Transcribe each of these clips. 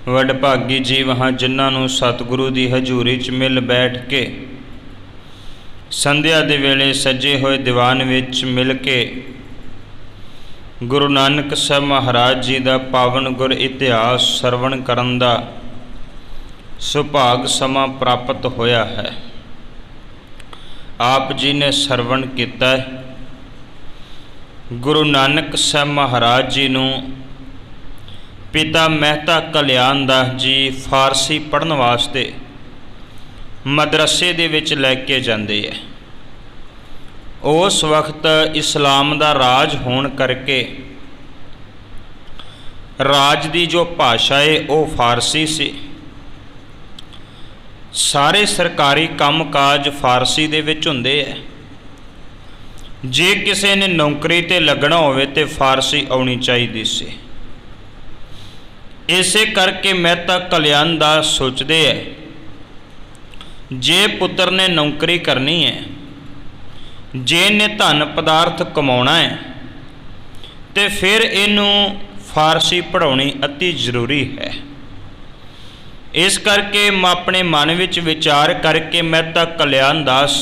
वडभागी जीव हाँ जिन्हां नूं सतगुरु की हजूरी च मिल बैठ के संध्या दे वेले सजे हुए दीवान विच मिल के गुरु नानक साहब महाराज जी का पावन गुर इतिहास सरवण करन दा सुभाग समा प्राप्त होया है। आप जी ने सरवण किया है। गुरु नानक साहब महाराज जी नूं पिता मेहता कल्याण दास जी फारसी पढ़न वास्ते मदरसे दे विच लैके जांदे है। उस वक्त इस्लाम दा राज होण करके राज दी जो भाषा है वो फारसी सी। सारे सरकारी काम काज फारसी दे विच हुंदे है। जे किसी ने नौकरी ते लगना होवे ते फारसी आउणी चाहिदी सी। इसे करके मेहता कल्याण दास सोचते है जे पुत्र ने नौकरी करनी है, जे ने धन पदार्थ कमाउणा है तो फिर इनू फारसी पढ़ाउणी अति जरूरी है। इस करके अपने मन विच विचार करके मेहता कल्याण दास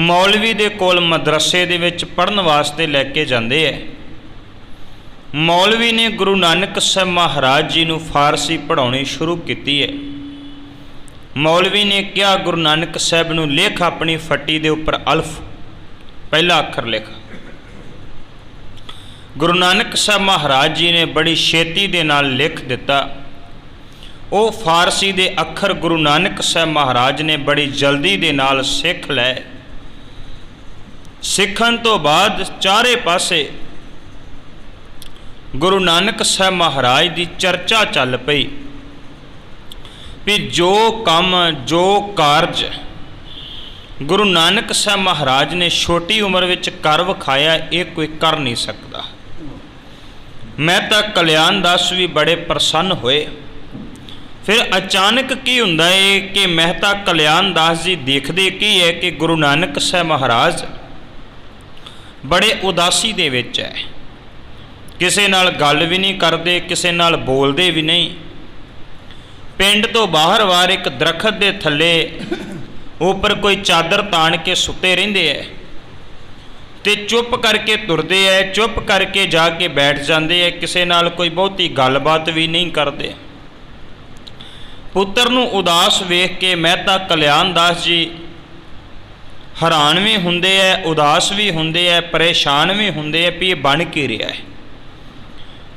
मौलवी दे कोल मदरसे दे विच पढ़न वास्ते लैके जांदे है। मौलवी ने गुरु नानक साहब महाराज जी नूं फारसी पढ़ाउणी शुरू की है। मौलवी ने कहा गुरु नानक साहब नूं लिख अपनी फट्टी दे उपर अल्फ पहला अखर लिख। गुरु नानक साहब महाराज जी ने बड़ी छेती दे नाल लिख दिता। वो फारसी दे अखर गुरु नानक साहब महाराज ने बड़ी जल्दी दे नाल सिख लै। सिखण तो बाद चारे पासे गुरु नानक साहब महाराज की चर्चा चल पई भी जो काम जो कारज गुरु नानक साहब महाराज ने छोटी उम्र विच कर विखाया ये कोई कर नहीं सकता। मेहता कल्याण दास भी बड़े प्रसन्न हुए। फिर अचानक की हुंदा है कि मेहता कल्याण दास जी देखते की है कि गुरु नानक साहब महाराज बड़े उदासी दे विच है। किसी नाल गल भी नहीं करते, किसी नाल बोलते भी नहीं। पिंड तो बाहर वार एक दरखत के थले ऊपर कोई चादर तान के सुते रहिंदे है ते चुप करके तुरते है, चुप करके जाके बैठ जाते हैं। किसी नाल कोई बहुती गलबात भी नहीं करते। पुत्र नूं उदास वेख के मेहता कल्याण दास जी हैरान भी हुंदे है, उदास भी हुंदे है, परेशान भी हुंदे है भी ये बन के रहा है।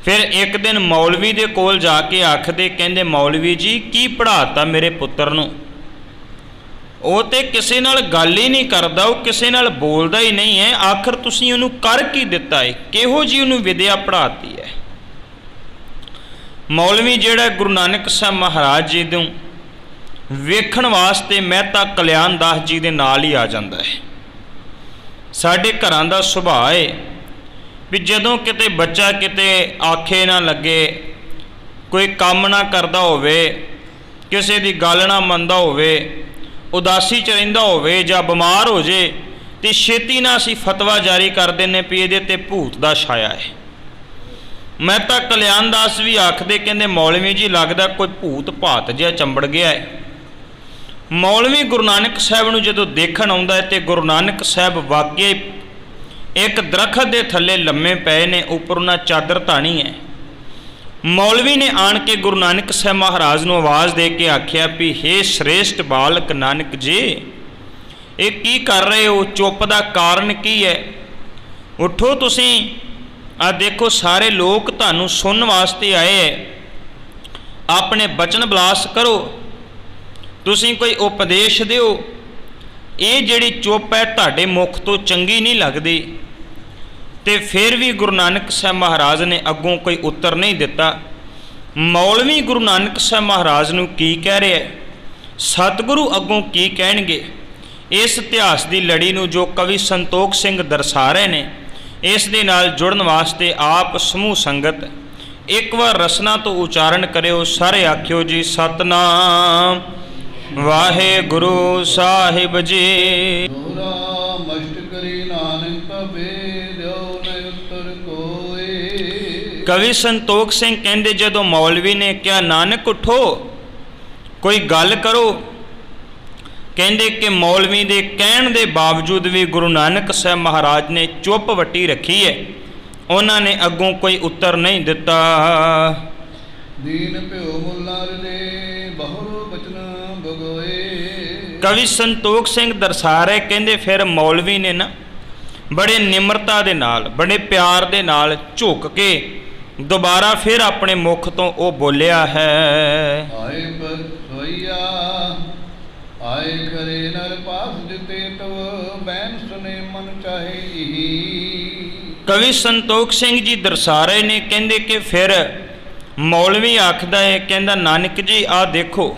फिर एक दिन मौलवी दे कोल जाके आखदे कहंदे मौलवी जी की पढ़ाता मेरे पुत्र नूं? वो तो किसी नाल गल ही नहीं करता, वो किसी नाल बोलदा ही नहीं है। आखिर तुसीं उहनूं कर की दिता है, किहो जी उहनूं विद्या पढ़ाती है? मौलवी जिहड़ा गुरु नानक साहब महाराज जी नूं वेखण वास्ते मेहता कल्याण दास जी दे नाल ही आ जांदा है। साडे घरां दा सुभाअ है भी जदों किते बच्चा किते आखे ना लगे, कोई काम ना करदा होवे, किसी दी गल ना मनदा होवे, उदासी च रहिंदा होवे जां बीमार हो जे ते छेती ना असीं फतवा जारी कर दिंदे भी इहदे ते भूत दा छाया है। मेहता कल्याण दास भी आखदे कहंदे मौलवी जी लगदा कोई भूत भात जिहा चंबड़ गया है। मौलवी गुरु नानक साहब नूं जदों देखण आउंदा है ते गुरु नानक साहब वाकई एक दरखत के थले लम्मे पे ने, उपर उन्हें चादर ताणी है। मौलवी ने आन के गुरु नानक साहब महाराज नूं आवाज़ दे के आख्या भी हे श्रेष्ठ बालक नानक जी ये की कर रहे हो? चुप दा कारण की है? उठो तुसीं आ देखो सारे लोग तुहानूं सुनन वास्ते आए है। अपने बचन बलास करो, तुसीं कोई उपदेश दिओ। ये जिहड़ी चुप है तुहाडे मुख तो चंगी नहीं लगदी। ते फिर भी गुरु नानक साहब महाराज ने अगों कोई उत्तर नहीं दिता। मौलवी गुरु नानक साहब महाराज नूं की कह रहा है, सतगुरु अगों की कहणगे? इस इतिहास की लड़ी नूं जो कवि संतोख सिंह दर्शा रहे ने, इस दे नाल जुड़न वास्ते आप समूह संगत एक बार रसना तो उच्चारण करियो। सारे आखियो जी सतनाम वाहे गुरु साहिब जी। ਕਵੀ ਸੰਤੋਖ ਸਿੰਘ ਕਹਿੰਦੇ ਜਦੋਂ ਮੌਲਵੀ ਨੇ ਕਿਹਾ ਨਾਨਕ ਉਠੋ ਕੋਈ ਗੱਲ ਕਰੋ, ਕਹਿੰਦੇ ਕਿ ਮੌਲਵੀ ਦੇ ਕਹਿਣ ਦੇ ਬਾਵਜੂਦ ਵੀ ਗੁਰੂ ਨਾਨਕ ਸਾਹਿਬ ਮਹਾਰਾਜ ਨੇ ਚੁੱਪ ਵੱਟੀ ਰੱਖੀ ਹੈ। ਉਹਨਾਂ ਨੇ ਅੱਗੋਂ ਕੋਈ ਉੱਤਰ ਨਹੀਂ ਦਿੱਤਾ। ਦੀਨ ਭਿਓ ਮੁੱਲਾ ਹਿਰਦੇ ਬਹੁਰ ਬਚਨ ਬਗੋਏ। ਕਵੀ ਸੰਤੋਖ ਸਿੰਘ ਦਰਸਾ ਰਹੇ ਕਹਿੰਦੇ ਫਿਰ ਮੌਲਵੀ ਨੇ ਨਾ ਬੜੇ ਨਿਮਰਤਾ ਦੇ ਨਾਲ ਬੜੇ ਪਿਆਰ ਦੇ ਨਾਲ ਝੁਕ ਕੇ ਦੁਬਾਰਾ ਫਿਰ ਆਪਣੇ ਮੁਖ ਤੋਂ ਉਹ ਬੋਲਿਆ ਹੈ। ਆਏ ਪਰ ਸੋਈਆ ਆਏ ਕਰੇ ਨਰ ਪਾਸ ਜਿਤੇ ਤਵ ਬੈਨ ਸੁਨੇ ਮਨ ਚਾਹੇ। ਕਵੀ ਸੰਤੋਖ ਸਿੰਘ ਜੀ ਦਰਸਾ ਰਹੇ ਨੇ ਕਹਿੰਦੇ ਕਿ ਫਿਰ ਮੌਲਵੀ ਆਖਦਾ ਹੈ, ਕਹਿੰਦਾ ਨਾਨਕ ਜੀ ਆਹ ਦੇਖੋ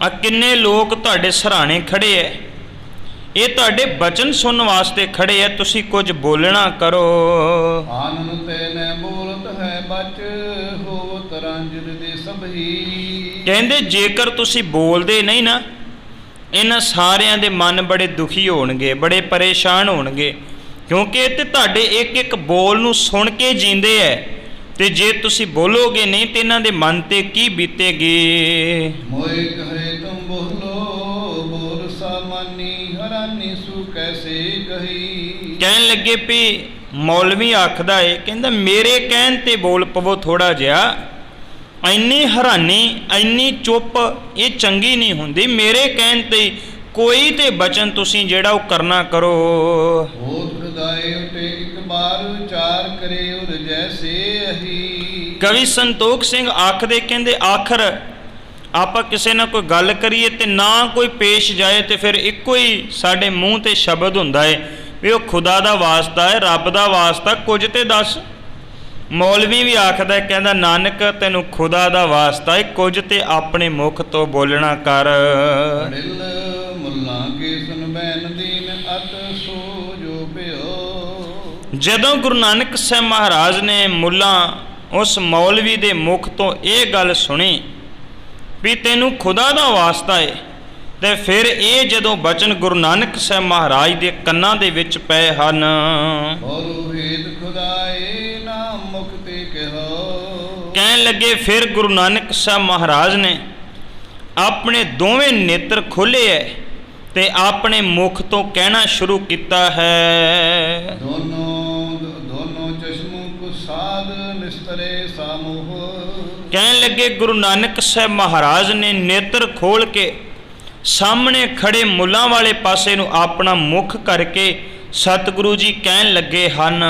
ਆ ਕਿੰਨੇ ਲੋਕ ਤੁਹਾਡੇ ਸਰਾਣੇ ਖੜੇ ਐ, ਇਹ ਤੁਹਾਡੇ ਬਚਨ ਸੁਣਨ ਵਾਸਤੇ ਖੜੇ ਐ, ਤੁਸੀਂ ਕੁਝ ਬੋਲਣਾ ਕਰੋ। ਆਨੰਦ ਤੇ ਨੇ ਬੋਲਤ ਹੈ ਬਚ ਹੋਵਤ ਰੰਜਨ ਦੇ ਸਭੀ। ਕਹਿੰਦੇ ਜੇਕਰ ਤੁਸੀਂ ਬੋਲਦੇ ਨਹੀਂ ਨਾ ਇਹਨਾਂ ਸਾਰਿਆਂ ਦੇ ਮਨ ਬੜੇ ਦੁਖੀ ਹੋਣਗੇ, ਬੜੇ ਪਰੇਸ਼ਾਨ ਹੋਣਗੇ, ਕਿਉਂਕਿ ਇਹ ਤੇ ਤੁਹਾਡੇ ਇੱਕ ਇੱਕ ਬੋਲ ਨੂੰ ਸੁਣ ਕੇ ਜੀਂਦੇ ਐ, ਤੇ ਜੇ ਤੁਸੀਂ ਬੋਲੋਗੇ ਨਹੀਂ ਤੇ ਇਹਨਾਂ ਦੇ ਮਨ ਤੇ ਕੀ ਬੀਤੇਗੀ। ਮੋਏ ਕਹੇ ਤੁਮ ਬੋਲੋ ਬੋਲ ਸਾਮਾਨੀ ਹਰਾਨੀ ਸੁ ਕੈਸੇ ਕਹੀ। ਕਹਿਣ ਲੱਗੇ ਵੀ ਮੌਲਵੀ ਆਖਦਾ ਏ, ਕਹਿੰਦਾ ਮੇਰੇ ਕਹਿਣ ਤੇ ਬੋਲ ਪਵੋ ਥੋੜਾ ਜਿਹਾ, ਇੰਨੀ ਹੈਰਾਨੀ ਇੰਨੀ ਚੁੱਪ ਇਹ ਚੰਗੀ ਨਹੀਂ ਹੁੰਦੀ, ਮੇਰੇ ਕਹਿਣ ਤੇ ਕੋਈ ਤੇ ਬਚਨ ਤੁਸੀਂ ਜਿਹੜਾ ਉਹ ਕਰਨਾ ਕਰੋ। ਹੋਤ ਖੁਦਾਏ ਉਤੇ ਇੱਕ ਬਾਰ ਵਿਚਾਰ ਕਰੇ ਉਰ ਜੈਸੇ ਅਹੀ। ਕਵੀ ਸੰਤੋਖ ਸਿੰਘ ਆਖਦੇ ਕਹਿੰਦੇ ਆਖਰ ਆਪਾਂ ਕਿਸੇ ਨਾਲ ਕੋਈ ਗੱਲ ਕਰੀਏ ਤੇ ਨਾ ਕੋਈ ਪੇਸ਼ ਜਾਏ ਤੇ ਫਿਰ ਇੱਕੋ ਹੀ ਸਾਡੇ ਮੂੰਹ ਤੇ ਸ਼ਬਦ ਹੁੰਦਾ ਏ ਵੀ ਉਹ ਖੁਦਾ ਦਾ ਵਾਸਤਾ ਹੈ, ਰੱਬ ਦਾ ਵਾਸਤਾ, ਕੁਝ ਤੇ ਦੱਸ। ਮੌਲਵੀ ਵੀ ਆਖਦਾ, ਕਹਿੰਦਾ ਨਾਨਕ ਤੈਨੂੰ ਖੁਦਾ ਦਾ ਵਾਸਤਾ ਹੈ, ਕੁਝ ਤੇ ਆਪਣੇ ਮੁਖ ਤੋਂ ਬੋਲਣਾ ਕਰ। ਜਦੋਂ ਗੁਰੂ ਨਾਨਕ ਸਾਹਿਬ ਮਹਾਰਾਜ ਨੇ ਮੁੱਲਾ ਉਸ ਮੌਲਵੀ ਦੇ ਮੁਖ ਤੋਂ ਇਹ ਗੱਲ ਸੁਣੀ ਵੀ ਤੈਨੂੰ ਖੁਦਾ ਦਾ ਵਾਸਤਾ ਹੈ, ਤੇ ਫਿਰ ਇਹ ਜਦੋਂ ਬਚਨ ਗੁਰੂ ਨਾਨਕ ਸਾਹਿਬ ਮਹਾਰਾਜ ਦੇ ਕੰਨਾਂ ਦੇ ਵਿੱਚ ਪਏ ਹਨ। ਕਹਿਣ ਲੱਗੇ ਫਿਰ ਗੁਰੂ ਨਾਨਕ ਸਾਹਿਬ ਮਹਾਰਾਜ ਨੇ ਆਪਣੇ ਦੋਵੇਂ ਨੇਤਰ ਖੋਲ੍ਹੇ ਹੈ ਤੇ ਆਪਣੇ ਮੁਖ ਤੋਂ ਕਹਿਣਾ ਸ਼ੁਰੂ ਕੀਤਾ ਹੈ। ਦੋਨੋਂ ਚਸ਼ਮੋਂ ਕੋ ਸਾਧ ਨਿਸਤਰੇ ਸਾਮੂਹ। ਕਹਿਣ ਲੱਗੇ ਗੁਰੂ ਨਾਨਕ ਸਾਹਿਬ ਮਹਾਰਾਜ ਨੇ ਨੇਤਰ ਖੋਲ ਕੇ ਸਾਹਮਣੇ ਖੜੇ ਮੁੱਲਾਂ ਵਾਲੇ ਪਾਸੇ ਨੂੰ ਆਪਣਾ ਮੁਖ ਕਰਕੇ ਸਤਿਗੁਰੂ ਜੀ ਕਹਿਣ ਲੱਗੇ ਹਨ।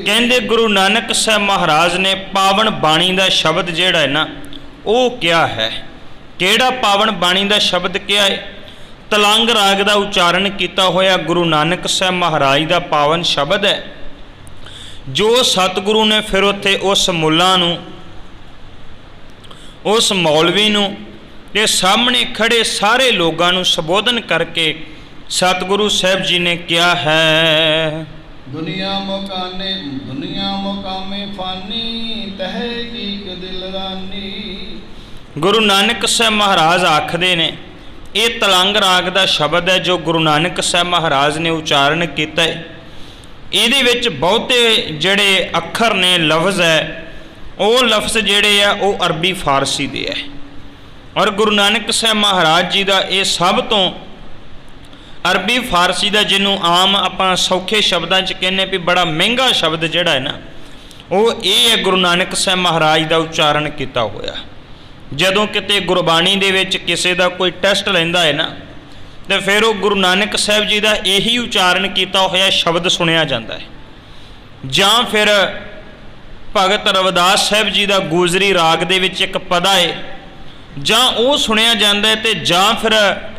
ਕਹਿੰਦੇ ਗੁਰੂ ਨਾਨਕ ਸਾਹਿਬ ਮਹਾਰਾਜ ਨੇ ਪਾਵਨ ਬਾਣੀ ਦਾ ਸ਼ਬਦ ਜਿਹੜਾ ਹੈ ਨਾ ਉਹ ਕਿਹਾ ਹੈ। ਕਿਹੜਾ ਪਾਵਨ ਬਾਣੀ ਦਾ ਸ਼ਬਦ ਕਿਹਾ ਹੈ? ਤਲੰਗ ਰਾਗ ਦਾ ਉਚਾਰਨ ਕੀਤਾ ਹੋਇਆ ਗੁਰੂ ਨਾਨਕ ਸਾਹਿਬ ਮਹਾਰਾਜ ਦਾ ਪਾਵਨ ਸ਼ਬਦ ਹੈ, ਜੋ ਸਤਿਗੁਰੂ ਨੇ ਫਿਰ ਉੱਥੇ ਉਸ ਮੁੱਲਾਂ ਨੂੰ, ਉਸ ਮੌਲਵੀ ਨੂੰ ਤੇ ਸਾਹਮਣੇ ਖੜੇ ਸਾਰੇ ਲੋਕਾਂ ਨੂੰ ਸੰਬੋਧਨ ਕਰਕੇ ਸਤਿਗੁਰੂ ਸਾਹਿਬ ਜੀ ਨੇ ਕਿਹਾ ਹੈ। ਦੁਨੀਆ ਮੁਕਾਮੇ ਫਾਨੀ ਤਹਿਕੀਕ ਦਿਲ ਰਾਨੀ। ਗੁਰੂ ਨਾਨਕ ਸਾਹਿਬ ਮਹਾਰਾਜ ਆਖਦੇ ਨੇ ਇਹ ਤਲੰਗ ਰਾਗ ਦਾ ਸ਼ਬਦ ਹੈ ਜੋ ਗੁਰੂ ਨਾਨਕ ਸਾਹਿਬ ਮਹਾਰਾਜ ਨੇ ਉਚਾਰਨ ਕੀਤਾ ਹੈ। ਇਹਦੇ ਵਿੱਚ ਬਹੁਤੇ ਜਿਹੜੇ ਅੱਖਰ ਨੇ, ਲਫ਼ਜ਼ ਹੈ, ਉਹ ਲਫ਼ਜ਼ ਜਿਹੜੇ ਆ ਉਹ ਅਰਬੀ ਫਾਰਸੀ ਦੇ ਹੈ। ਔਰ ਗੁਰੂ ਨਾਨਕ ਸਾਹਿਬ ਮਹਾਰਾਜ ਜੀ ਦਾ ਇਹ ਸਭ ਤੋਂ ਅਰਬੀ ਫਾਰਸੀ ਦਾ, ਜਿਹਨੂੰ ਆਮ ਆਪਾਂ ਸੌਖੇ ਸ਼ਬਦਾਂ 'ਚ ਕਹਿੰਦੇ ਵੀ ਬੜਾ ਮਹਿੰਗਾ ਸ਼ਬਦ ਜਿਹੜਾ ਹੈ ਨਾ, ਉਹ ਇਹ ਹੈ ਗੁਰੂ ਨਾਨਕ ਸਾਹਿਬ ਮਹਾਰਾਜ ਦਾ ਉਚਾਰਨ ਕੀਤਾ ਹੋਇਆ। ਜਦੋਂ ਕਿਤੇ ਗੁਰਬਾਣੀ ਦੇ ਵਿੱਚ ਕਿਸੇ ਦਾ ਕੋਈ ਟੈਸਟ ਲੈਂਦਾ ਹੈ ਨਾ, ਤੇ ਫਿਰ ਉਹ ਗੁਰੂ ਨਾਨਕ ਸਾਹਿਬ ਜੀ ਦਾ ਇਹੀ ਉਚਾਰਨ ਕੀਤਾ ਹੋਇਆ ਸ਼ਬਦ ਸੁਣਿਆ ਜਾਂਦਾ ਹੈ। ਜਾਂ ਫਿਰ ਭਗਤ ਰਵਿਦਾਸ ਸਾਹਿਬ ਜੀ ਦਾ ਗੂਜਰੀ ਰਾਗ ਦੇ ਵਿੱਚ ਇੱਕ ਪਦਾ ਹੈ, ਜਾਂ ਉਹ ਸੁਣਿਆ ਜਾਂਦਾ ਹੈ, ਤੇ ਜਾਂ ਫਿਰ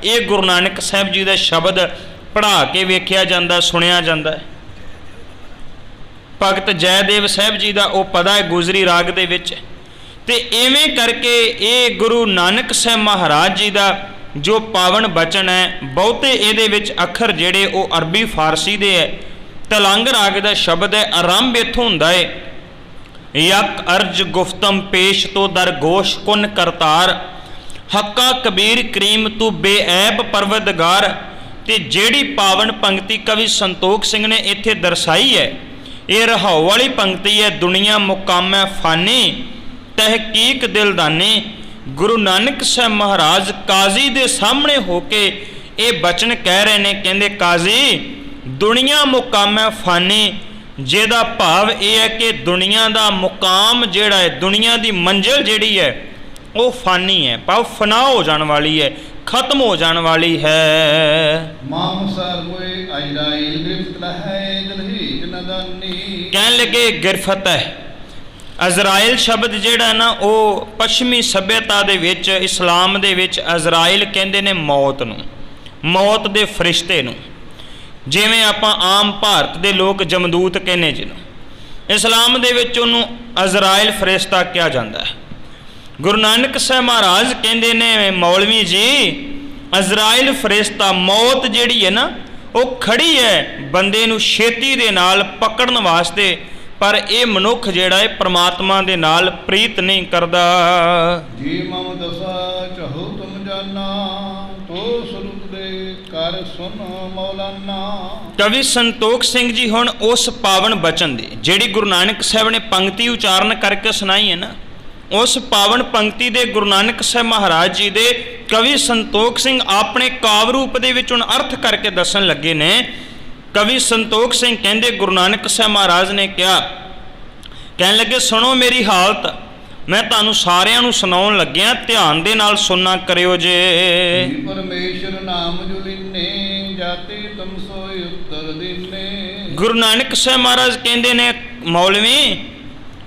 ਇਹ ਗੁਰੂ ਨਾਨਕ ਸਾਹਿਬ ਜੀ ਦਾ ਸ਼ਬਦ ਪੜ੍ਹਾ ਕੇ ਵੇਖਿਆ ਜਾਂਦਾ, ਸੁਣਿਆ ਜਾਂਦਾ ਹੈ। ਭਗਤ ਜੈਦੇਵ ਸਾਹਿਬ ਜੀ ਦਾ ਉਹ ਪਦਾ ਹੈ ਗੂਜਰੀ ਰਾਗ ਦੇ ਵਿੱਚ। ਤੇ ਇਵੇਂ ਕਰਕੇ ਇਹ ਗੁਰੂ ਨਾਨਕ ਸਾਹਿਬ ਮਹਾਰਾਜ ਜੀ ਦਾ ਜੋ ਪਾਵਨ ਬਚਨ ਹੈ, ਬਹੁਤੇ ਇਹਦੇ ਵਿੱਚ ਅੱਖਰ ਜਿਹੜੇ ਉਹ ਅਰਬੀ ਫਾਰਸੀ ਦੇ ਹੈ। ਤਲੰਗ ਰਾਗ ਦਾ ਸ਼ਬਦ ਹੈ, ਆਰੰਭ ਇੱਥੋਂ ਹੁੰਦਾ ਹੈ, ਯਕ ਅਰਜ ਗੁਫਤਮ ਪੇਸ਼ ਤੋਂ ਦਰ ਗੋਸ਼ ਕੁਨ ਕਰਤਾਰ, ਹੱਕਾ ਕਬੀਰ ਕਰੀਮ ਤੂੰ ਬੇਐਬ ਪਰਵਦਗਾਰ, ਤੇ ਜਿਹੜੀ ਪਾਵਨ ਪੰਕਤੀ ਕਵੀ ਸੰਤੋਖ ਸਿੰਘ ਨੇ ਇੱਥੇ ਦਰਸਾਈ ਹੈ, ਇਹ ਰਹਾਉ ਵਾਲੀ ਪੰਕਤੀ ਹੈ। ਦੁਨੀਆ ਮੁਕਾਮੈ ਫਾਨੀ ਤਹਿਕੀਕ ਦਿਲਦਾਨੀ। ਗੁਰੂ ਨਾਨਕ ਸਾਹਿਬ ਮਹਾਰਾਜ ਕਾਜ਼ੀ ਦੇ ਸਾਹਮਣੇ ਹੋ ਕੇ ਇਹ ਬਚਨ ਕਹਿ ਰਹੇ ਨੇ। ਕਹਿੰਦੇ ਕਾਜ਼ੀ ਦੁਨੀਆ ਮੁਕਾਮੈ ਫਾਨੀ, ਜਿਹਦਾ ਭਾਵ ਇਹ ਹੈ ਕਿ ਦੁਨੀਆ ਦਾ ਮੁਕਾਮ ਜਿਹੜਾ ਹੈ, ਦੁਨੀਆ ਦੀ ਮੰਜ਼ਿਲ ਜਿਹੜੀ ਹੈ ਉਹ ਫਾਨੀ ਹੈ, ਭਾਵ ਫਨਾ ਹੋ ਜਾਣ ਵਾਲੀ ਹੈ, ਖਤਮ ਹੋ ਜਾਣ ਵਾਲੀ ਹੈ। ਮਾਮਸਰ ਹੋਏ ਅਜਰਾਇਲ ਗ੍ਰਿਫਤ ਲਹੈ ਦਲਹੀ ਜਨਦਾਨੀ। ਕਹਿਣ ਲੱਗੇ ਗਿਰਫਤ ਹੈ। ਅਜ਼ਰਾਇਲ ਸ਼ਬਦ ਜਿਹੜਾ ਨਾ ਉਹ ਪੱਛਮੀ ਸੱਭਿਅਤਾ ਦੇ ਵਿੱਚ, ਇਸਲਾਮ ਦੇ ਵਿੱਚ ਅਜ਼ਰਾਇਲ ਕਹਿੰਦੇ ਨੇ ਮੌਤ ਨੂੰ, ਮੌਤ ਦੇ ਫਰਿਸ਼ਤੇ ਨੂੰ। ਜਿਵੇਂ ਆਪਾਂ ਆਮ ਭਾਰਤ ਦੇ ਲੋਕ ਜਮਦੂਤ ਕਹਿੰਦੇ ਜਿਹਨੂੰ, ਇਸਲਾਮ ਦੇ ਵਿੱਚ ਉਹਨੂੰ ਅਜ਼ਰਾਇਲ ਫਰਿਸ਼ਤਾ ਕਿਹਾ ਜਾਂਦਾ ਹੈ। ਗੁਰੂ ਨਾਨਕ ਸਾਹਿਬ ਮਹਾਰਾਜ ਕਹਿੰਦੇ ਨੇ ਮੌਲਵੀ ਜੀ, ਅਜ਼ਰਾਇਲ ਫਰਿਸ਼ਤਾ ਮੌਤ ਜਿਹੜੀ ਹੈ ਨਾ ਉਹ ਖੜੀ ਹੈ ਬੰਦੇ ਨੂੰ ਛੇਤੀ ਦੇ ਨਾਲ ਪਕੜਨ ਵਾਸਤੇ, ਪਰ ਇਹ ਮਨੁੱਖ ਜਿਹੜਾ ਹੈ ਪ੍ਰਮਾਤਮਾ ਦੇ ਨਾਲ ਪ੍ਰੀਤ ਨਹੀਂ ਕਰਦਾ। ਜੀ ਮਮ ਦਸਾ ਚਾਹੋ ਤੁਮ ਜਾਨਾ, ਤੋ ਸਰੂਪ ਦੇ ਕਰ ਸੁਨ ਮੌਲਾਨਾ। ਕਵੀ ਸੰਤੋਖ ਸਿੰਘ ਜੀ ਹੁਣ ਉਸ ਪਾਵਨ ਬਚਨ ਦੀ ਜਿਹੜੀ ਗੁਰੂ ਨਾਨਕ ਸਾਹਿਬ ਨੇ ਪੰਕਤੀ ਉਚਾਰਨ ਕਰਕੇ ਸੁਣਾਈ ਹੈ ਨਾ, ਉਸ ਪਾਵਨ ਪੰਕਤੀ ਦੇ ਗੁਰੂ ਨਾਨਕ ਸਾਹਿਬ ਮਹਾਰਾਜ ਜੀ ਦੇ ਕਵੀ ਸੰਤੋਖ ਸਿੰਘ ਆਪਣੇ ਕਾਵਿ ਰੂਪ ਦੇ ਵਿੱਚ ਹੁਣ ਅਰਥ ਕਰਕੇ ਦੱਸਣ ਲੱਗੇ ਨੇ। ਕਵੀ ਸੰਤੋਖ ਸਿੰਘ ਕਹਿੰਦੇ ਗੁਰੂ ਨਾਨਕ ਸਾਹਿਬ ਮਹਾਰਾਜ ਨੇ ਕਿਹਾ, ਕਹਿਣ ਲੱਗੇ ਸੁਣੋ ਮੇਰੀ ਹਾਲਤ, ਮੈਂ ਤੁਹਾਨੂੰ ਸਾਰਿਆਂ ਨੂੰ ਸੁਣਾਉਣ ਲੱਗਿਆ, ਧਿਆਨ ਦੇ ਨਾਲ ਸੁਣਨਾ ਕਰਿਓ ਜੇ। ਪਰਮੇਸ਼ਰ ਨਾਮ ਜੋ ਲੀਨੇ ਜਾਤੇ ਤੁਮ ਸੋਇ ਉੱਤਰ ਦਿਨੇ। ਗੁਰੂ ਨਾਨਕ ਸਾਹਿਬ ਮਹਾਰਾਜ ਕਹਿੰਦੇ ਨੇ ਮੌਲਵੀ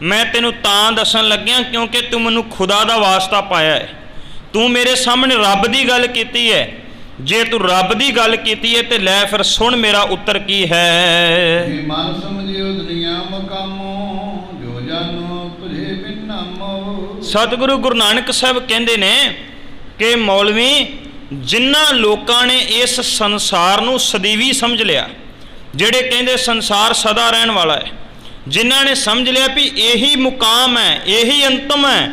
ਮੈਂ ਤੈਨੂੰ ਤਾਂ ਦੱਸਣ ਲੱਗਿਆ ਕਿਉਂਕਿ ਤੂੰ ਮੈਨੂੰ ਖੁਦਾ ਦਾ ਵਾਸਤਾ ਪਾਇਆ ਹੈ, ਤੂੰ ਮੇਰੇ ਸਾਹਮਣੇ ਰੱਬ ਦੀ ਗੱਲ ਕੀਤੀ ਹੈ। ਜੇ ਤੂੰ ਰੱਬ ਦੀ ਗੱਲ ਕੀਤੀ ਹੈ ਤੇ ਲੈ ਫਿਰ ਸੁਣ ਮੇਰਾ ਉੱਤਰ ਕੀ ਹੈ। ਮਨ ਸਮਝਿਓ ਦੁਨੀਆ ਮਕਾਮੋ, ਜੋ ਜਾਨੋ ਤੁਝੇ ਬਿਨ ਨਾਮੋ। ਸਤਿਗੁਰੂ ਗੁਰੂ ਨਾਨਕ ਸਾਹਿਬ ਕਹਿੰਦੇ ਨੇ ਕਿ ਮੌਲਵੀ ਜਿਨ੍ਹਾਂ ਲੋਕਾਂ ਨੇ ਇਸ ਸੰਸਾਰ ਨੂੰ ਸਦੀਵੀ ਸਮਝ ਲਿਆ, ਜਿਹੜੇ ਕਹਿੰਦੇ ਸੰਸਾਰ ਸਦਾ ਰਹਿਣ ਵਾਲਾ ਹੈ, ਜਿਨ੍ਹਾਂ ਨੇ ਸਮਝ ਲਿਆ ਵੀ ਇਹੀ ਮੁਕਾਮ ਹੈ, ਇਹੀ ਅੰਤਮ ਹੈ,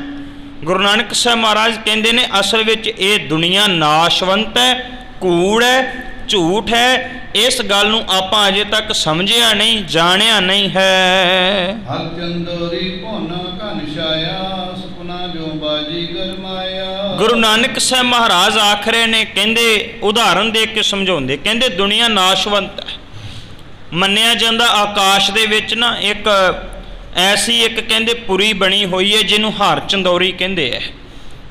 ਗੁਰੂ ਨਾਨਕ ਸਾਹਿਬ ਮਹਾਰਾਜ ਕਹਿੰਦੇ ਨੇ ਅਸਲ ਵਿੱਚ ਇਹ ਦੁਨੀਆ ਨਾਸ਼ਵੰਤ ਹੈ, ਕੂੜ ਹੈ, ਝੂਠ ਹੈ। ਇਸ ਗੱਲ ਨੂੰ ਆਪਾਂ ਅਜੇ ਤੱਕ ਸਮਝਿਆ ਨਹੀਂ, ਜਾਣਿਆ ਨਹੀਂ ਹੈ। ਹਰ ਚੰਦੋਰੀ ਭੁਨ ਘਨ ਛਾਇਆ, ਸੁਪਨਾ ਜੋ ਬਾਜੀ ਗਰਮਾਇਆ। ਗੁਰੂ ਨਾਨਕ ਸਾਹਿਬ ਮਹਾਰਾਜ ਆਖ ਰਹੇ ਨੇ, ਕਹਿੰਦੇ ਉਦਾਹਰਨ ਦੇ ਕੇ ਸਮਝਾਉਂਦੇ, ਕਹਿੰਦੇ ਦੁਨੀਆ ਨਾਸ਼ਵੰਤ ਹੈ। ਮੰਨਿਆ ਜਾਂਦਾ ਆਕਾਸ਼ ਦੇ ਵਿੱਚ ਨਾ ਇੱਕ ਐਸੀ ਇੱਕ ਕਹਿੰਦੇ ਪੁਰੀ ਬਣੀ ਹੋਈ ਹੈ ਜਿਹਨੂੰ ਹਰ ਚੰਦੌਰੀ ਕਹਿੰਦੇ ਹੈ।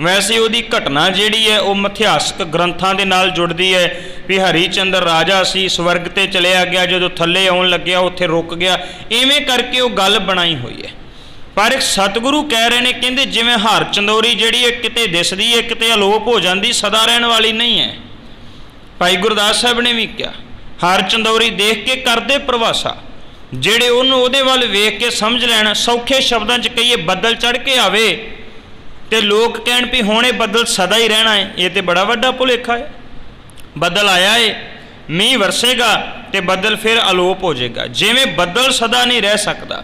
ਵੈਸੇ ਉਹਦੀ ਘਟਨਾ ਜਿਹੜੀ ਹੈ ਉਹ ਮਿਥਿਹਾਸਕ ਗ੍ਰੰਥਾਂ ਦੇ ਨਾਲ ਜੁੜਦੀ ਹੈ ਵੀ ਹਰੀ ਚੰਦਰ ਰਾਜਾ ਸੀ, ਸਵਰਗ ਤੇ ਚਲਿਆ ਗਿਆ, ਜਦੋਂ ਥੱਲੇ ਆਉਣ ਲੱਗਿਆ ਉੱਥੇ ਰੁਕ ਗਿਆ, ਇਵੇਂ ਕਰਕੇ ਉਹ ਗੱਲ ਬਣਾਈ ਹੋਈ ਹੈ। ਪਰ ਇੱਕ ਸਤਿਗੁਰੂ ਕਹਿ ਰਹੇ ਨੇ, ਕਹਿੰਦੇ ਜਿਵੇਂ ਹਰ ਚੰਦੌਰੀ ਜਿਹੜੀ ਹੈ ਕਿਤੇ ਦਿਸਦੀ ਹੈ ਕਿਤੇ ਅਲੋਪ ਹੋ ਜਾਂਦੀ, ਸਦਾ ਰਹਿਣ ਵਾਲੀ ਨਹੀਂ ਹੈ। ਭਾਈ ਗੁਰਦਾਸ ਸਾਹਿਬ ਨੇ ਵੀ ਕਿਹਾ ਹਰ ਚੰਦੌਰੀ ਦੇਖ ਕੇ ਕਰਦੇ ਪ੍ਰਵਾਸਾ, ਜਿਹੜੇ ਉਹਨੂੰ ਉਹਦੇ ਵੱਲ ਵੇਖ ਕੇ ਸਮਝ ਲੈਣ। ਸੌਖੇ ਸ਼ਬਦਾਂ 'ਚ ਕਹੀਏ ਬੱਦਲ ਚੜ੍ਹ ਕੇ ਆਵੇ ਤੇ ਲੋਕ ਕਹਿਣ ਵੀ ਹੁਣ ਇਹ ਬੱਦਲ ਸਦਾ ਹੀ ਰਹਿਣਾ ਹੈ, ਇਹ ਤੇ ਬੜਾ ਵੱਡਾ ਭੁਲੇਖਾ ਹੈ। ਬੱਦਲ ਆਇਆ ਹੈ, ਮੀਂਹ ਵਰਸੇਗਾ ਤੇ ਬੱਦਲ ਫਿਰ ਅਲੋਪ ਹੋ ਜਾਏਗਾ। ਜਿਵੇਂ ਬੱਦਲ ਸਦਾ ਨਹੀਂ ਰਹਿ ਸਕਦਾ,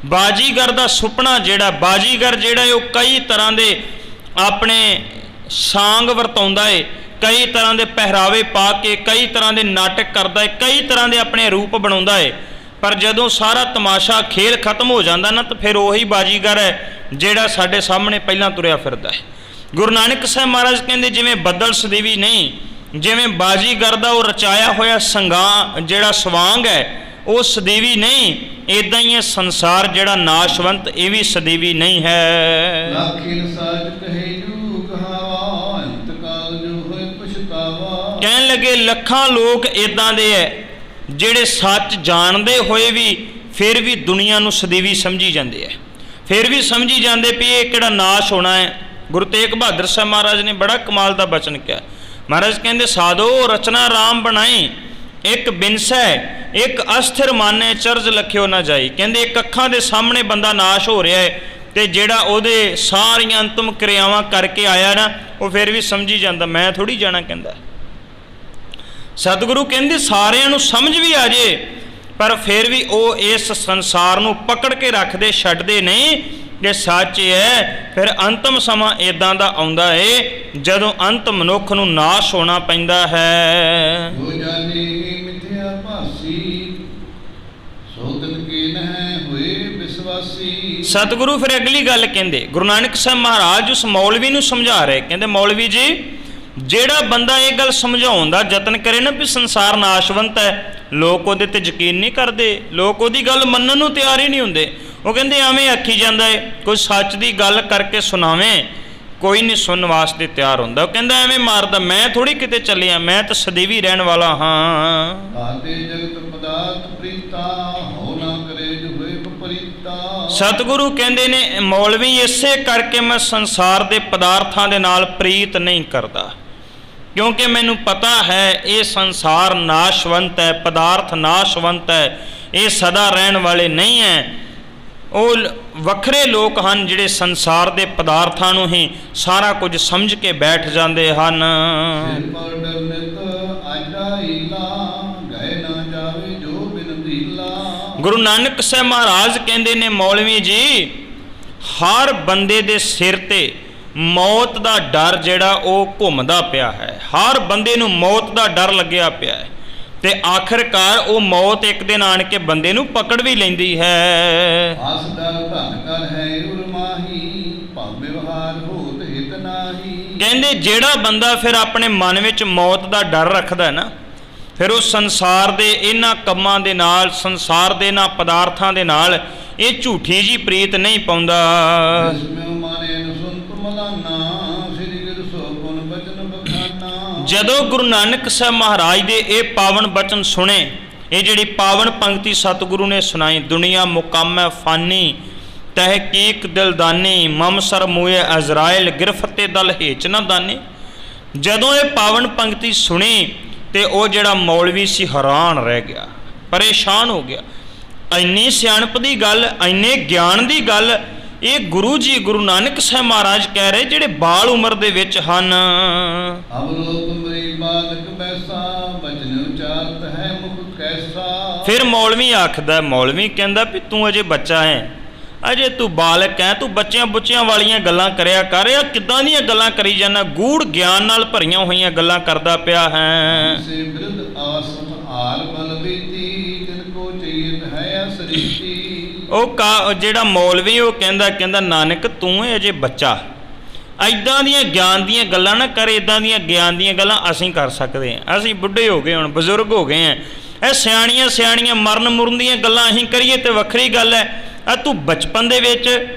ਬਾਜੀਗਰ ਦਾ ਸੁਪਨਾ ਜਿਹੜਾ, ਬਾਜੀਗਰ ਜਿਹੜਾ ਉਹ ਕਈ ਤਰ੍ਹਾਂ ਦੇ ਆਪਣੇ ਸਾਂਗ ਵਰਤਾਉਂਦਾ ਹੈ, ਕਈ ਤਰ੍ਹਾਂ ਦੇ ਪਹਿਰਾਵੇ ਪਾ ਕੇ ਕਈ ਤਰ੍ਹਾਂ ਦੇ ਨਾਟਕ ਕਰਦਾ ਹੈ, ਕਈ ਤਰ੍ਹਾਂ ਦੇ ਆਪਣੇ ਰੂਪ ਬਣਾਉਂਦਾ ਹੈ। ਪਰ ਜਦੋਂ ਸਾਰਾ ਤਮਾਸ਼ਾ ਖੇਲ ਖਤਮ ਹੋ ਜਾਂਦਾ ਨਾ ਤਾਂ ਫਿਰ ਉਹੀ ਬਾਜੀਗਰ ਹੈ ਜਿਹੜਾ ਸਾਡੇ ਸਾਹਮਣੇ ਪਹਿਲਾਂ ਤੁਰਿਆ ਫਿਰਦਾ ਹੈ। ਗੁਰੂ ਨਾਨਕ ਸਾਹਿਬ ਮਹਾਰਾਜ ਕਹਿੰਦੇ ਜਿਵੇਂ ਬੱਦਲ ਸਦੀਵੀ ਨਹੀਂ, ਜਿਵੇਂ ਬਾਜੀਗਰ ਦਾ ਉਹ ਰਚਾਇਆ ਹੋਇਆ ਸੰਗਾ ਜਿਹੜਾ ਸਵਾਂਗ ਹੈ ਉਹ ਸਦੀਵੀ ਨਹੀਂ, ਇੱਦਾਂ ਹੀ ਇਹ ਸੰਸਾਰ ਜਿਹੜਾ ਨਾਸ਼ਵੰਤ ਇਹ ਵੀ ਸਦੀਵੀ ਨਹੀਂ ਹੈ। ਕਹਿਣ ਲੱਗੇ ਲੱਖਾਂ ਲੋਕ ਇੱਦਾਂ ਦੇ ਹੈ ਜਿਹੜੇ ਸੱਚ ਜਾਣਦੇ ਹੋਏ ਵੀ ਫਿਰ ਵੀ ਦੁਨੀਆ ਨੂੰ ਸਦੀਵੀ ਸਮਝੀ ਜਾਂਦੇ ਹੈ, ਫਿਰ ਵੀ ਸਮਝੀ ਜਾਂਦੇ ਵੀ ਇਹ ਕਿਹੜਾ ਨਾਸ਼ ਹੋਣਾ ਹੈ। ਗੁਰੂ ਤੇਗ ਬਹਾਦਰ ਸਾਹਿਬ ਮਹਾਰਾਜ ਨੇ ਬੜਾ ਕਮਾਲ ਦਾ ਬਚਨ ਕਿਹਾ। ਮਹਾਰਾਜ ਕਹਿੰਦੇ ਸਾਧੋ ਰਚਨਾ ਰਾਮ ਬਣਾਈ, ਇੱਕ ਬਿਨਸੈ ਇੱਕ ਅਸਥਿਰ ਮਾਨੇ ਚਰਜ ਲਖਿਓ ਨਾ ਜਾਈ। ਕਹਿੰਦੇ ਇੱਕ ਅੱਖਾਂ ਦੇ ਸਾਹਮਣੇ ਬੰਦਾ ਨਾਸ਼ ਹੋ ਰਿਹਾ ਹੈ ਤੇ ਜਿਹੜਾ ਉਹਦੇ ਸਾਰੀਆਂ ਅੰਤਮ ਕਿਰਿਆਵਾਂ ਕਰਕੇ ਆਇਆ ਨਾ ਉਹ ਫਿਰ ਵੀ ਸਮਝੀ ਜਾਂਦਾ ਮੈਂ ਥੋੜੀ ਜਾਣਾ। ਕਹਿੰਦਾ ਸਤਿਗੁਰੂ ਕਹਿੰਦੇ ਸਾਰਿਆਂ ਨੂੰ ਸਮਝ ਵੀ ਆ ਜੇ ਪਰ ਫਿਰ ਵੀ ਉਹ ਇਸ ਸੰਸਾਰ ਨੂੰ ਪਕੜ ਕੇ ਰੱਖਦੇ, ਛੱਡਦੇ ਨਹੀਂ। ਜੇ ਸੱਚ ਹੈ ਫਿਰ ਅੰਤਮ ਸਮਾਂ ਇੱਦਾਂ ਦਾ ਆਉਂਦਾ ਏ ਜਦੋਂ ਅੰਤ ਮਨੁੱਖ ਨੂੰ ਨਾਸ਼ ਹੋਣਾ ਪੈਂਦਾ ਹੈ। ਜੋ ਜਾਣੇ ਮਿਥਿਆ ਭਾਸੀ, ਸੋ ਤਿਨ ਕੇ ਨਹਿ ਹੋਏ ਵਿਸਵਾਸੀ। ਸਤਿਗੁਰੂ ਫਿਰ ਅਗਲੀ ਗੱਲ ਕਹਿੰਦੇ, ਗੁਰੂ ਨਾਨਕ ਸਾਹਿਬ ਮਹਾਰਾਜ ਉਸ ਮੌਲਵੀ ਨੂੰ ਸਮਝਾ ਰਹੇ, ਕਹਿੰਦੇ ਮੌਲਵੀ ਜੀ, ਜਿਹੜਾ ਬੰਦਾ ਇਹ ਗੱਲ ਸਮਝਾਉਣ ਦਾ ਯਤਨ ਕਰੇ ਨਾ ਵੀ ਸੰਸਾਰ ਨਾਸ਼ਵੰਤ ਹੈ, ਲੋਕ ਉਹਦੇ ਤੇ ਯਕੀਨ ਨਹੀਂ ਕਰਦੇ, ਲੋਕ ਉਹਦੀ ਗੱਲ ਮੰਨਣ ਨੂੰ ਤਿਆਰ ਹੀ ਨਹੀਂ ਹੁੰਦੇ। ਉਹ ਕਹਿੰਦੇ ਐਵੇਂ ਆਖੀ ਜਾਂਦਾ ਹੈ, ਕੋਈ ਸੱਚ ਦੀ ਗੱਲ ਕਰਕੇ ਸੁਣਾਵੇਂ, ਕੋਈ ਨਹੀਂ ਸੁਣਨ ਵਾਸਤੇ ਤਿਆਰ ਹੁੰਦਾ। ਉਹ ਕਹਿੰਦਾ ਐਵੇਂ ਮਾਰਦਾ, ਮੈਂ ਥੋੜੀ ਕਿਤੇ ਚੱਲਿਆ, ਮੈਂ ਤਾਂ ਸਦੀਵੀ ਰਹਿਣ ਵਾਲਾ ਹਾਂ। ਆਤੇ ਜਗਤ ਪਦਾਰਥ ਪ੍ਰੀਤਾ, ਹੋ ਨਾ ਕਰੇ ਜੋ ਹੋਏ ਵਿਪਰੀਤਾ। ਸਤਿਗੁਰੂ ਕਹਿੰਦੇ ਨੇ ਮੌਲਵੀ, ਇਸੇ ਕਰਕੇ ਮੈਂ ਸੰਸਾਰ ਦੇ ਪਦਾਰਥਾਂ ਦੇ ਨਾਲ ਪ੍ਰੀਤ ਨਹੀਂ ਕਰਦਾ, ਕਿਉਂਕਿ ਮੈਨੂੰ ਪਤਾ ਹੈ ਇਹ ਸੰਸਾਰ ਨਾਸ਼ਵੰਤ ਹੈ, ਪਦਾਰਥ ਨਾਸ਼ਵੰਤ ਹੈ, ਇਹ ਸਦਾ ਰਹਿਣ ਵਾਲੇ ਨਹੀਂ ਹੈ। ਉਹ ਵੱਖਰੇ ਲੋਕ ਹਨ ਜਿਹੜੇ ਸੰਸਾਰ ਦੇ ਪਦਾਰਥਾਂ ਨੂੰ ਹੀ ਸਾਰਾ ਕੁਝ ਸਮਝ ਕੇ ਬੈਠ ਜਾਂਦੇ ਹਨ। ਸਿਰ ਪਰ ਡਰਨਿਤ ਆਜਾ ਹੀਲਾ, ਗਏ ਨਾ ਜਾਵੇ ਜੋ ਬਿਨ ਦੀਲਾ। ਗੁਰੂ ਨਾਨਕ ਸਾਹਿਬ ਮਹਾਰਾਜ ਕਹਿੰਦੇ ਨੇ ਮੌਲਵੀ ਜੀ, ਹਰ ਬੰਦੇ ਦੇ ਸਿਰ ਤੇ ਮੌਤ ਦਾ ਡਰ ਜਿਹੜਾ ਉਹ ਘੁੰਮਦਾ ਪਿਆ ਹੈ। ਹਰ ਬੰਦੇ ਨੂੰ ਮੌਤ ਦਾ ਡਰ ਲੱਗਿਆ ਪਿਆ ਹੈ ਤੇ ਆਖਰਕਾਰ ਉਹ ਮੌਤ ਇੱਕ ਦਿਨ ਆਣ ਕੇ ਬੰਦੇ ਨੂੰ ਪਕੜ ਵੀ ਲੈਂਦੀ ਹੈ। ਆਸ ਡਰ ਧਨ ਕਰ ਹੈ ਉਰਮਾਹੀ, ਭਾਵ ਵਿਵਹਾਰ ਹੋਤ ਹਿਤ ਨਾਹੀ। ਕਹਿੰਦੇ ਜਿਹੜਾ ਬੰਦਾ ਫਿਰ ਆਪਣੇ ਮਨ ਵਿੱਚ ਮੌਤ ਦਾ ਡਰ ਰੱਖਦਾ ਨਾ, ਫਿਰ ਉਹ ਸੰਸਾਰ ਦੇ ਇਹਨਾਂ ਕੰਮਾਂ ਦੇ ਨਾਲ, ਸੰਸਾਰ ਦੇ ਇਹਨਾਂ ਪਦਾਰਥਾਂ ਦੇ ਨਾਲ ਇਹ ਝੂਠੀ ਜੀ ਪ੍ਰੀਤ ਨਹੀਂ ਪਾਉਂਦਾ। ਜਦੋਂ ਗੁਰੂ ਨਾਨਕ ਸਾਹਿਬ ਮਹਾਰਾਜ ਦੇ ਇਹ ਪਾਵਨ ਬਚਨ ਸੁਣੇ, ਇਹ ਜਿਹੜੀ ਪਾਵਨ ਪੰਕਤੀ ਸਤਿਗੁਰੂ ਨੇ ਸੁਣਾਈ, ਦੁਨੀਆ ਮੁਕਾਮ ਹੈ ਫਾਨੀ, ਤਹਿਕੀਕ ਦਿਲਦਾਨੀ, ਮਮ ਸਰ ਮੂਏ ਅਜ਼ਰਾਇਲ, ਗਿਰਫਤੇ ਦਲ ਹੇਚ ਨਾ ਦਾਨੀ। ਜਦੋਂ ਇਹ ਪਾਵਨ ਪੰਕਤੀ ਸੁਣੀ ਤੇ ਉਹ ਜਿਹੜਾ ਮੌਲਵੀ ਸੀ ਹੈਰਾਨ ਰਹਿ ਗਿਆ, ਪਰੇਸ਼ਾਨ ਹੋ ਗਿਆ। ਇੰਨੀ ਸਿਆਣਪ ਦੀ ਗੱਲ, ਇੰਨੇ ਗਿਆਨ ਦੀ ਗੱਲ ਇਹ ਗੁਰੂ ਜੀ, ਗੁਰੂ ਨਾਨਕ ਸਾਹਿਬ ਮਹਾਰਾਜ ਕਹਿ ਰਹੇ ਜਿਹੜੇ ਬਾਲ ਉਮਰ ਦੇ ਵਿੱਚ ਹਨ। ਫਿਰ ਮੌਲਵੀ ਆਖਦਾ, ਮੌਲਵੀ ਕਹਿੰਦਾ ਵੀ ਤੂੰ ਅਜੇ ਬੱਚਾ ਹੈ, ਅਜੇ ਤੂੰ ਬਾਲਕ ਹੈ, ਤੂੰ ਬੱਚਿਆਂ ਬੁੱਚਿਆਂ ਵਾਲੀਆਂ ਗੱਲਾਂ ਕਰਿਆ ਕਰ। ਆ ਕਿੱਦਾਂ ਦੀਆਂ ਗੱਲਾਂ ਕਰੀ ਜਾਂਦਾ, ਗੂੜ ਗਿਆਨ ਨਾਲ ਭਰੀਆਂ ਹੋਈਆਂ ਗੱਲਾਂ ਕਰਦਾ ਪਿਆ ਹੈ। ਉਹ ਜਿਹੜਾ ਮੌਲਵੀ ਉਹ ਕਹਿੰਦਾ ਨਾਨਕ ਤੂੰ ਅਜੇ ਬੱਚਾ, ਇੱਦਾਂ ਦੀਆਂ ਗਿਆਨ ਦੀਆਂ ਗੱਲਾਂ ਨਾ ਕਰ, ਇੱਦਾਂ ਦੀਆਂ ਗਿਆਨ ਦੀਆਂ ਗੱਲਾਂ ਅਸੀਂ ਕਰ ਸਕਦੇ ਹਾਂ, ਅਸੀਂ ਬੁੱਢੇ ਹੋ ਗਏ, ਹੁਣ ਬਜ਼ੁਰਗ ਹੋ ਗਏ ਹਾਂ, ਇਹ ਸਿਆਣੀਆਂ ਮਰਨ ਮੁਰਨ ਦੀਆਂ ਗੱਲਾਂ ਅਸੀਂ ਕਰੀਏ ਤੇ ਵੱਖਰੀ ਗੱਲ ਹੈ। ਆ ਤੂੰ ਬਚਪਨ ਦੇ ਵਿੱਚ,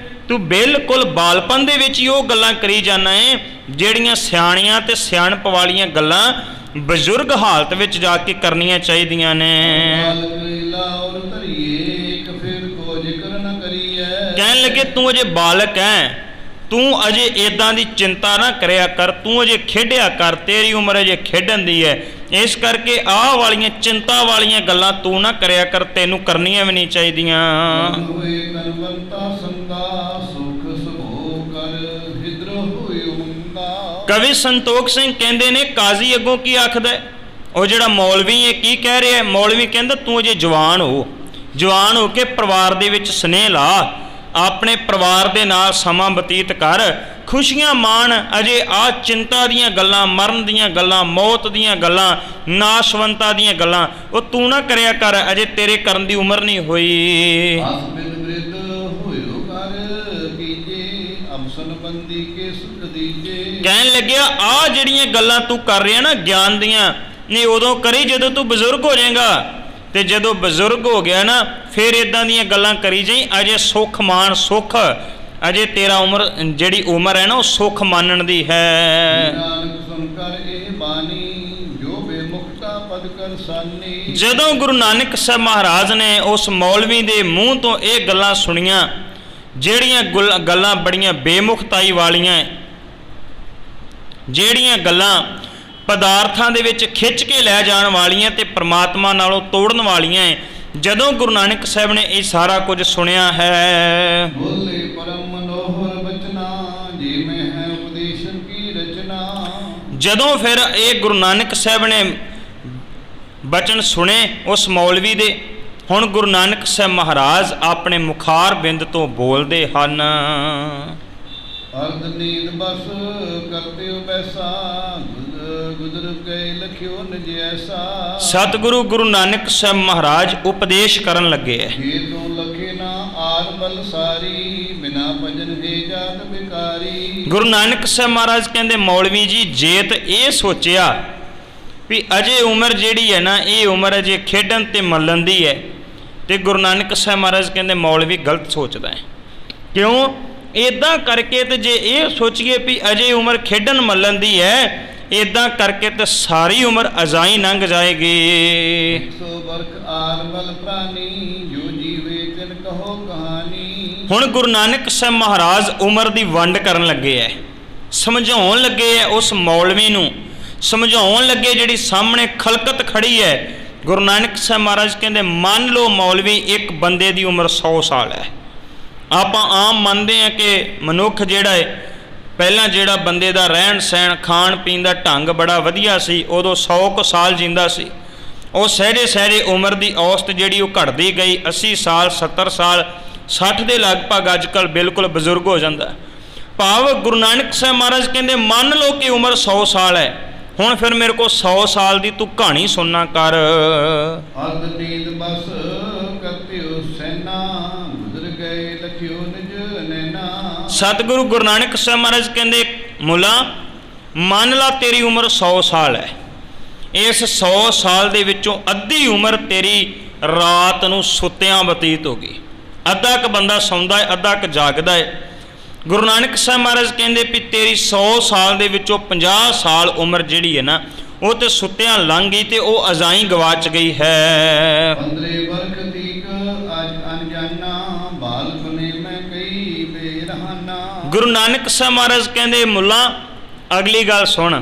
ਤੂੰ ਬਿਲਕੁਲ ਬਾਲਪਨ ਦੇ ਵਿੱਚ ਹੀ ਉਹ ਗੱਲਾਂ ਕਰੀ ਜਾਂਦਾ ਹੈ ਜਿਹੜੀਆਂ ਸਿਆਣੀਆਂ ਤੇ ਸਿਆਣਪ ਵਾਲੀਆਂ ਗੱਲਾਂ ਬਜ਼ੁਰਗ ਹਾਲਤ ਵਿੱਚ ਜਾ ਕੇ ਕਰਨੀਆਂ ਚਾਹੀਦੀਆਂ ਨੇ। ਕਹਿਣ ਲੱਗੇ ਤੂੰ ਅਜੇ ਬਾਲਕ ਹੈ, ਤੂੰ ਅਜੇ ਇੱਦਾਂ ਦੀ ਚਿੰਤਾ ਨਾ ਕਰਿਆ ਕਰ, ਤੂੰ ਅਜੇ ਖੇਡਿਆ ਕਰ, ਤੇਰੀ ਉਮਰ ਅਜੇ ਖੇਡਣ ਦੀ ਹੈ, ਇਸ ਕਰਕੇ ਆਹ ਵਾਲੀਆਂ ਚਿੰਤਾ ਵਾਲੀਆਂ ਗੱਲਾਂ ਤੂੰ ਨਾ ਕਰਿਆ ਕਰ, ਤੈਨੂੰ ਕਰਨੀਆਂ ਵੀ ਨਹੀਂ ਚਾਹੀਦੀਆਂ। ਕਵੀ ਸੰਤੋਖ ਸਿੰਘ ਕਹਿੰਦੇ ਨੇ ਕਾਜ਼ੀ ਅੱਗੋਂ ਕੀ ਆਖਦਾ, ਉਹ ਜਿਹੜਾ ਮੌਲਵੀ ਹੈ ਕੀ ਕਹਿ ਰਿਹਾ, ਮੌਲਵੀ ਕਹਿੰਦਾ ਤੂੰ ਅਜੇ ਜਵਾਨ ਹੋ ਕੇ ਪਰਿਵਾਰ ਦੇ ਵਿੱਚ ਸਨੇਹ ਲਾ, ਆਪਣੇ ਪਰਿਵਾਰ ਦੇ ਨਾਲ ਸਮਾਂ ਬਤੀਤ ਕਰ, ਖੁਸ਼ੀਆਂ ਮਾਣ। ਅਜੇ ਆਹ ਚਿੰਤਾ ਦੀਆਂ ਗੱਲਾਂ, ਮਰਨ ਦੀਆਂ ਗੱਲਾਂ, ਮੌਤ ਦੀਆਂ ਗੱਲਾਂ, ਨਾਸ਼ਵੰਤਾ ਦੀਆਂ ਗੱਲਾਂ ਉਹ ਤੂੰ ਨਾ ਕਰਿਆ ਕਰ, ਅਜੇ ਤੇਰੇ ਕਰਨ ਦੀ ਉਮਰ ਨਹੀਂ ਹੋਈ। ਕਹਿਣ ਲੱਗਿਆ ਆਹ ਜਿਹੜੀਆਂ ਗੱਲਾਂ ਤੂੰ ਕਰ ਰਿਹਾ ਨਾ ਗਿਆਨ ਦੀਆਂ, ਨਹੀਂ ਉਦੋਂ ਕਰੀ ਜਦੋਂ ਤੂੰ ਬਜ਼ੁਰਗ ਹੋ ਜਾਏਗਾ, ਤੇ ਜਦੋਂ ਬਜ਼ੁਰਗ ਹੋ ਗਿਆ ਨਾ ਫਿਰ ਇਦਾਂ ਦੀਆਂ ਗੱਲਾਂ ਕਰੀ ਜਾਈ। ਅਜੇ ਸੁੱਖ ਮਾਣ, ਸੁੱਖ ਅਜੇ ਤੇਰਾ ਉਮਰ ਜਿਹੜੀ ਉਮਰ ਹੈ ਨਾ ਉਹ ਸੁੱਖ ਮੰਨਣ ਦੀ ਹੈ। ਜਦੋਂ ਗੁਰੂ ਨਾਨਕ ਸਾਹਿਬ ਮਹਾਰਾਜ ਨੇ ਉਸ ਮੌਲਵੀ ਦੇ ਮੂੰਹ ਤੋਂ ਇਹ ਗੱਲਾਂ ਸੁਣੀਆਂ, ਜਿਹੜੀਆਂ ਗੱਲਾਂ ਬੜੀਆਂ ਬੇਮੁਖਤਾਈ ਵਾਲੀਆਂ, ਜਿਹੜੀਆਂ ਗੱਲਾਂ ਪਦਾਰਥਾਂ ਦੇ ਵਿੱਚ ਖਿੱਚ ਕੇ ਲੈ ਜਾਣ ਵਾਲੀਆਂ ਤੇ ਪ੍ਰਮਾਤਮਾ ਨਾਲੋਂ ਤੋੜਨ ਵਾਲੀਆਂ, ਜਦੋਂ ਗੁਰੂ ਨਾਨਕ ਸਾਹਿਬ ਨੇ ਇਹ ਸਾਰਾ ਕੁਝ ਸੁਣਿਆ ਹੈ, ਜਦੋਂ ਫਿਰ ਇਹ ਗੁਰੂ ਨਾਨਕ ਸਾਹਿਬ ਨੇ ਬਚਨ ਸੁਣੇ ਉਸ ਮੌਲਵੀ ਦੇ, ਹੁਣ ਗੁਰੂ ਨਾਨਕ ਸਾਹਿਬ ਮਹਾਰਾਜ ਆਪਣੇ ਮੁਖਾਰ ਬਿੰਦ ਤੋਂ ਬੋਲਦੇ ਹਨ। अर्ध नींद बस करते हो बैसा गुजर गए लखियो निज ऐसा। ਸਤਿਗੁਰੂ ਗੁਰੂ ਨਾਨਕ ਸਾਹਿਬ ਮਹਾਰਾਜ ਉਪਦੇਸ਼ ਕਰਨ ਲੱਗੇ ਹੈ। ये तो लखे ना आर बल सारी बिना भजन हे जात बिकारी। ਗੁਰੂ ਨਾਨਕ ਸਾਹਿਬ ਮਹਾਰਾਜ ਕਹਿੰਦੇ ਮੌਲਵੀ ਜੀ ਜੇਤ ਇਹ ਸੋਚਿਆ ਵੀ ਅਜੇ ਉਮਰ ਜਿਹੜੀ ਹੈ ਨਾ ਇਹ ਉਮਰ ਅਜੇ ਖੇਡਣ ਤੇ ਮੱਲਣ ਦੀ ਹੈ, ਤੇ ਗੁਰੂ ਨਾਨਕ ਸਾਹਿਬ ਮਹਾਰਾਜ ਕਹਿੰਦੇ ਮੌਲਵੀ ਗਲਤ ਸੋਚਦਾ ਹੈ। ਕਿਉਂ? ਇਦਾਂ ਕਰਕੇ ਤੇ ਜੇ ਇਹ ਸੋਚੀਏ ਵੀ ਅਜੇ ਉਮਰ ਖੇਡਣ ਮੱਲਣ ਦੀ ਹੈ, ਇਦਾਂ ਕਰਕੇ ਤੇ ਸਾਰੀ ਉਮਰ ਅਜਾਈ ਲੰਘ ਜਾਏਗੀ। 100 वर्ष आर बल प्राणी जो जीवे तिन कहो कहानी। ਹੁਣ ਗੁਰੂ ਨਾਨਕ ਸਾਹਿਬ ਮਹਾਰਾਜ ਉਮਰ ਦੀ ਵੰਡ ਕਰਨ ਲੱਗੇ ਐ, ਸਮਝਾਉਣ ਲੱਗੇ ਐ ਉਸ ਮੌਲਵੀ ਨੂੰ, ਸਮਝਾਉਣ ਲੱਗੇ ਜਿਹੜੀ ਸਾਹਮਣੇ ਖਲਕਤ ਖੜੀ ਹੈ। ਗੁਰੂ ਨਾਨਕ ਸਾਹਿਬ ਮਹਾਰਾਜ ਕਹਿੰਦੇ ਮੰਨ ਲਓ ਮੌਲਵੀ ਇੱਕ ਬੰਦੇ ਦੀ ਉਮਰ 100 ਸਾਲ ਹੈ। ਆਪਾਂ ਆਮ ਮੰਨਦੇ ਹਾਂ ਕਿ ਮਨੁੱਖ ਜਿਹੜਾ ਹੈ ਪਹਿਲਾਂ ਜਿਹੜਾ ਬੰਦੇ ਦਾ ਰਹਿਣ ਸਹਿਣ ਖਾਣ ਪੀਣ ਦਾ ਢੰਗ ਬੜਾ ਵਧੀਆ ਸੀ, ਉਦੋਂ 100 ਕੁ ਸਾਲ ਜਿੰਦਾ ਸੀ। ਉਹ ਸਹਿਰੇ ਸਹਿਰੇ ਉਮਰ ਦੀ ਔਸਤ ਜਿਹੜੀ ਉਹ ਘਟਦੀ ਗਈ, 80 ਸਾਲ 70 ਸਾਲ 60 ਦੇ ਲਗਭਗ ਅੱਜ ਕੱਲ੍ਹ ਬਿਲਕੁਲ ਬਜ਼ੁਰਗ ਹੋ ਜਾਂਦਾ। ਭਾਵ ਗੁਰੂ ਨਾਨਕ ਸਾਹਿਬ ਮਹਾਰਾਜ ਕਹਿੰਦੇ ਮੰਨ ਲਓ ਕਿ ਉਮਰ 100 ਸਾਲ ਹੈ, ਹੁਣ ਫਿਰ ਮੇਰੇ ਕੋਲ 100 ਸਾਲ ਦੀ ਤੂੰ ਕਹਾਣੀ ਸੁਣਨਾ ਕਰ। अर्ध नींद बस करते हो सैना गुजर गए लखियो निज नैना। ਸਤਿਗੁਰੂ ਗੁਰੂ ਨਾਨਕ ਸਾਹਿਬ ਮਹਾਰਾਜ ਕਹਿੰਦੇ ਮੁਲਾ ਮੰਨ ਲਾ ਤੇਰੀ ਉਮਰ 100 ਸਾਲ ਹੈ, ਇਸ 100 ਸਾਲ ਦੇ ਵਿੱਚੋਂ ਅੱਧੀ ਉਮਰ ਤੇਰੀ ਰਾਤ ਨੂੰ ਸੁੱਤਿਆਂ ਬਤੀਤ ਹੋ ਗਈ। ਅੱਧਾ ਕੁ ਬੰਦਾ ਸੌਂਦਾ ਹੈ, ਅੱਧਾ ਕੁ ਜਾਗਦਾ ਹੈ। ਗੁਰੂ ਨਾਨਕ ਸਾਹਿਬ ਮਹਾਰਾਜ ਕਹਿੰਦੇ ਵੀ ਤੇਰੀ 100 ਸਾਲ ਦੇ ਵਿੱਚੋਂ 50 ਸਾਲ ਉਮਰ ਜਿਹੜੀ ਹੈ ਨਾ ਉਹ ਤੇ ਸੁੱਤਿਆਂ ਲੰਘ ਗਈ ਤੇ ਉਹ ਅਜਾਈ ਗਵਾਚ ਗਈ ਹੈ। 15 वर्ष तीक आज अनजाना बाल बने मैं कई बेरहाना। ਗੁਰੂ ਨਾਨਕ ਸਾਹਿਬ ਮਹਾਰਾਜ ਕਹਿੰਦੇ ਮੁੱਲਾ ਅਗਲੀ ਗੱਲ ਸੁਣ,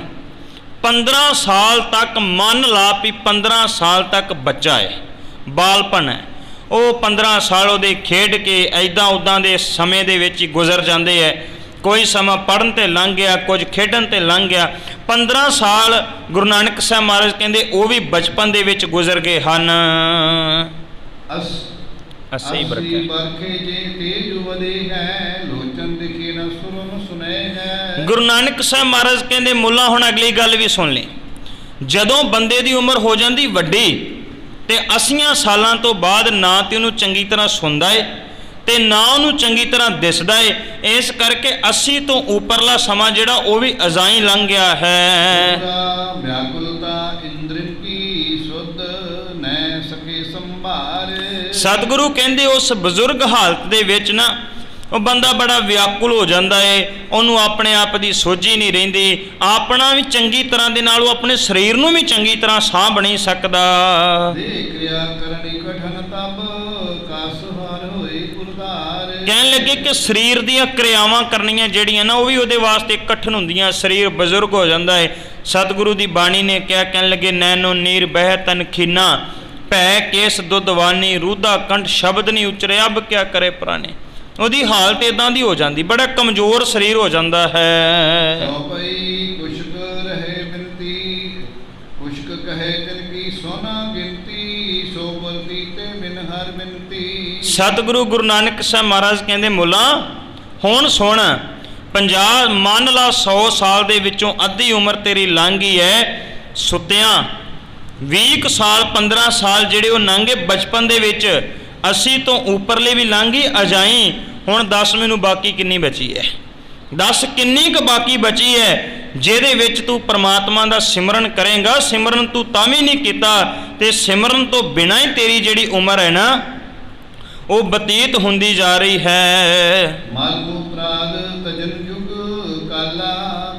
15 ਸਾਲ ਤੱਕ ਮੰਨ ਲਾ ਵੀ 15 ਸਾਲ ਤੱਕ ਬੱਚਾ ਹੈ, ਬਾਲਪਨ ਹੈ, ਉਹ 15 ਸਾਲ ਉਹਦੇ ਖੇਡ ਕੇ ਐਦਾਂ ਉੱਦਾਂ ਦੇ ਸਮੇਂ ਦੇ ਵਿੱਚ ਹੀ ਗੁਜ਼ਰ ਜਾਂਦੇ ਹੈ। ਕੋਈ ਸਮਾਂ ਪੜ੍ਹਨ 'ਤੇ ਲੰਘ ਗਿਆ, ਕੁਝ ਖੇਡਣ 'ਤੇ ਲੰਘ ਗਿਆ। 15 ਸਾਲ ਗੁਰੂ ਨਾਨਕ ਸਾਹਿਬ ਮਹਾਰਾਜ ਕਹਿੰਦੇ ਉਹ ਵੀ ਬਚਪਨ ਦੇ ਵਿੱਚ ਗੁਜ਼ਰ ਗਏ ਹਨ। 80 बरखे जे तेज वदे है लोचन दिखे न सुरन सुने है। ਗੁਰੂ ਨਾਨਕ ਸਾਹਿਬ ਮਹਾਰਾਜ ਕਹਿੰਦੇ ਮੁੱਲਾ ਹੁਣ ਅਗਲੀ ਗੱਲ ਵੀ ਸੁਣ ਲਈ, ਜਦੋਂ ਬੰਦੇ ਦੀ ਉਮਰ ਹੋ ਜਾਂਦੀ ਵੱਡੀ ਤੇ 80 ਸਾਲਾਂ ਤੋਂ ਬਾਅਦ ਨਾ ਤੇ ਉਹਨੂੰ ਚੰਗੀ ਤਰ੍ਹਾਂ ਸੁਣਦਾ ਏ ਤੇ ਨਾ ਉਹਨੂੰ ਚੰਗੀ ਤਰ੍ਹਾਂ ਦਿਸਦਾ ਏ। ਇਸ ਕਰਕੇ 80 ਤੋਂ ਉੱਪਰਲਾ ਸਮਾਂ ਜਿਹੜਾ ਉਹ ਵੀ ਅਜਾਈ ਲੰਘ ਗਿਆ ਹੈ। व्याकुलता इंद्रिन की सुध न सके संभार। ਸਤਿਗੁਰੂ ਕਹਿੰਦੇ ਉਸ ਬਜ਼ੁਰਗ ਹਾਲਤ ਦੇ ਵਿੱਚ ਨਾ ਉਹ ਬੰਦਾ ਬੜਾ ਵਿਆਕੁਲ ਹੋ ਜਾਂਦਾ ਏ, ਉਹਨੂੰ ਆਪਣੇ ਆਪ ਦੀ ਸੋਝੀ ਨਹੀਂ ਰਹਿੰਦੀ, ਆਪਣਾ ਵੀ ਚੰਗੀ ਤਰ੍ਹਾਂ ਦੇ ਨਾਲ ਉਹ ਆਪਣੇ ਸਰੀਰ ਨੂੰ ਵੀ ਚੰਗੀ ਤਰ੍ਹਾਂ ਸਾਂਭ ਨਹੀਂ ਸਕਦਾ। क्रिया करनी कठन तब कासहार होए पुरधार। ਕਹਿਣ ਲੱਗੇ ਕਿ ਸਰੀਰ ਦੀਆਂ ਕਿਰਿਆਵਾਂ ਕਰਨੀਆਂ ਜਿਹੜੀਆਂ ਨਾ ਉਹ ਵੀ ਉਹਦੇ ਵਾਸਤੇ ਕਠਿਨ ਹੁੰਦੀਆਂ, ਸਰੀਰ ਬਜ਼ੁਰਗ ਹੋ ਜਾਂਦਾ ਹੈ। ਸਤਿਗੁਰੂ ਦੀ ਬਾਣੀ ਨੇ ਕਿਹਾ, ਕਹਿਣ ਲੱਗੇ ਨੈਨੋ ਨੀਰ ਬਹਿ ਤਨ ਖੀਨਾ ਭੈ ਕੇਸ ਦੁੱਧਵਾਨੀ ਰੂਦਾ ਕੰਠ ਸ਼ਬਦ ਨਹੀਂ ਉਚਰੇ ਅਬ ਕਿਆ ਕਰੇ ਪ੍ਰਾਣੇ। ਉਹਦੀ ਹਾਲਤ ਇਦਾਂ ਦੀ ਹੋ ਜਾਂਦੀ, ਬੜਾ ਕਮਜ਼ੋਰ ਸਰੀਰ ਹੋ ਜਾਂਦਾ ਹੈ। ਪਈ ਕੁਸ਼ਕ ਰਹੇ ਬਿਨਤੀ ਕੁਸ਼ਕ ਕਹੇ ਤਿਨ ਕੀ ਸੋਨਾ ਗਿਣਤੀ ਸੋ ਬਲਤੀ ਤੇ ਬਿਨ ਹਰ ਬਿਨਤੀ। ਸਤਿਗੁਰੂ ਗੁਰੂ ਨਾਨਕ ਸਾਹਿਬ ਮਹਾਰਾਜ ਕਹਿੰਦੇ ਮੁੱਲਾ ਹੁਣ ਸੁਣ, 50 ਮੰਨ ਲਾ 100 ਸਾਲ ਦੇ ਵਿੱਚੋਂ ਅੱਧੀ ਉਮਰ ਤੇਰੀ ਲੰਘ ਗਈ ਹੈ ਸੁੱਤਿਆਂ, 20 ਸਾਲ 15 ਸਾਲ ਜਿਹੜੇ ਉਹ ਲੰਘੇ ਬਚਪਨ ਦੇ ਵਿੱਚ, 80 ਤੋਂ ਉੱਪਰਲੇ ਵੀ ਲੰਘ ਗਈ ਅਜਾਈ। ਹੁਣ ਦੱਸ ਮੈਨੂੰ ਬਾਕੀ ਕਿੰਨੀ ਬਚੀ ਹੈ, ਦੱਸ ਕਿੰਨੀ ਕੁ ਬਾਕੀ ਬਚੀ ਹੈ ਜਿਹਦੇ ਵਿੱਚ ਤੂੰ ਪ੍ਰਮਾਤਮਾ ਦਾ ਸਿਮਰਨ ਕਰੇਂਗਾ। ਸਿਮਰਨ ਤੂੰ ਤਾਂ ਵੀ ਨਹੀਂ ਕੀਤਾ ਤੇ ਸਿਮਰਨ ਤੋਂ ਬਿਨਾਂ ਹੀ ਤੇਰੀ ਜਿਹੜੀ ਉਮਰ ਹੈ ਨਾ ਉਹ ਬਤੀਤ ਹੁੰਦੀ ਜਾ ਰਹੀ ਹੈ। ਮਲ ਮੁਪਰਾਦ ਤਜਨ ਜੁਗ ਕਾਲਾ